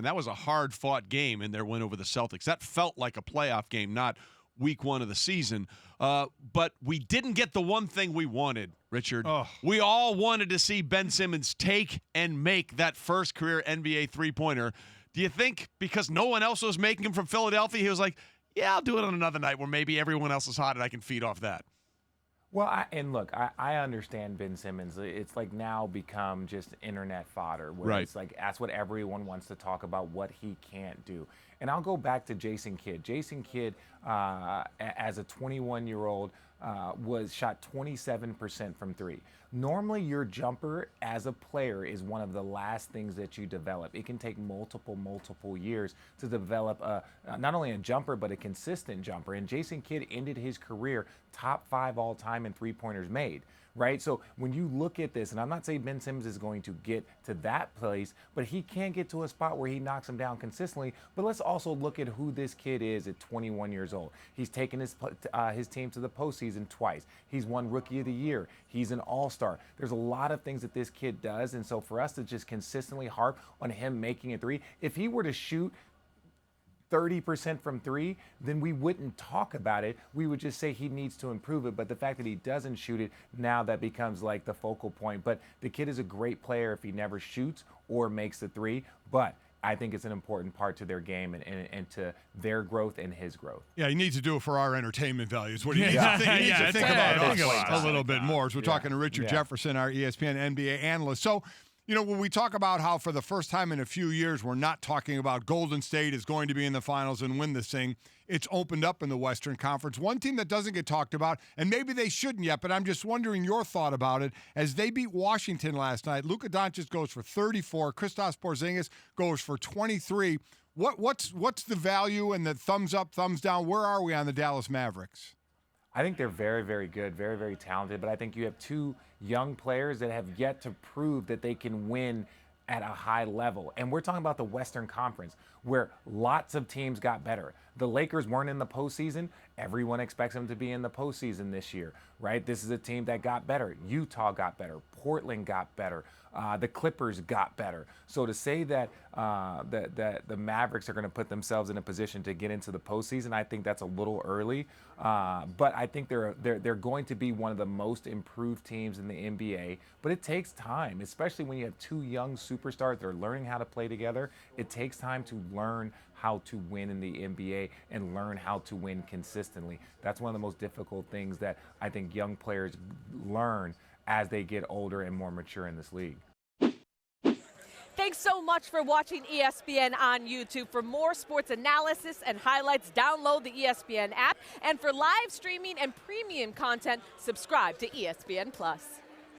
And that was a hard-fought game in their win over the Celtics. That felt like a playoff game, not week one of the season. But we didn't get the one thing we wanted, Richard. Oh. We all wanted to see Ben Simmons take and make that first career NBA three-pointer. Do you think because no one else was making him from Philadelphia, he was like, yeah, I'll do it on another night where maybe everyone else is hot and I can feed off that? Well, I understand Ben Simmons. It's like now become just internet fodder. Where Right. It's like that's what everyone wants to talk about, what he can't do. And I'll go back to Jason Kidd. Jason Kidd, as a 21-year-old, shot 27% from three. Normally, your jumper as a player is one of the last things that you develop. It can take multiple years to develop not only a jumper, but a consistent jumper. And Jason Kidd ended his career top 5 all time in three-pointers made, right? So when you look at this, and I'm not saying Ben Simmons is going to get to that place, but he can get to a spot where he knocks him down consistently. But let's also look at who this kid is at 21 years old. He's taken his team to the postseason twice. He's won Rookie of the Year. He's an all-star. There's a lot of things that this kid does, and so for us to just consistently harp on him making a three, if he were to shoot 30% from three, then we wouldn't talk about it. We would just say he needs to improve it. But the fact that he doesn't shoot it, now that becomes like the focal point. But the kid is a great player if he never shoots or makes the three. But I think it's an important part to their game and to their growth and his growth. Yeah, he needs to do it for our entertainment values. What do you need to think? He needs to think about us a little bit more. So we're talking to Richard Jefferson, our ESPN NBA analyst. So, you know, when we talk about how for the first time in a few years we're not talking about Golden State is going to be in the finals and win this thing, it's opened up in the Western Conference. One team that doesn't get talked about, and maybe they shouldn't yet, but I'm just wondering your thought about it, as they beat Washington last night. Luka Doncic goes for 34. Kristaps Porzingis goes for 23. What's the value and the thumbs up, thumbs down? Where are we on the Dallas Mavericks? I think they're very, very good, very, very talented, but I think you have two young players that have yet to prove that they can win at a high level. And we're talking about the Western Conference, where lots of teams got better. The Lakers weren't in the postseason. Everyone expects them to be in the postseason this year, right? This is a team that got better. Utah got better. Portland got better. The Clippers got better. So to say that the Mavericks are going to put themselves in a position to get into the postseason, I think that's a little early. But I think they're going to be one of the most improved teams in the NBA. But it takes time, especially when you have two young superstars that are learning how to play together. It takes time to learn how to win in the NBA and learn how to win consistently. That's one of the most difficult things that I think young players learn as they get older and more mature in this league. Thanks so much for watching ESPN on YouTube. For more sports analysis and highlights, download the ESPN app. And for live streaming and premium content, subscribe to ESPN+.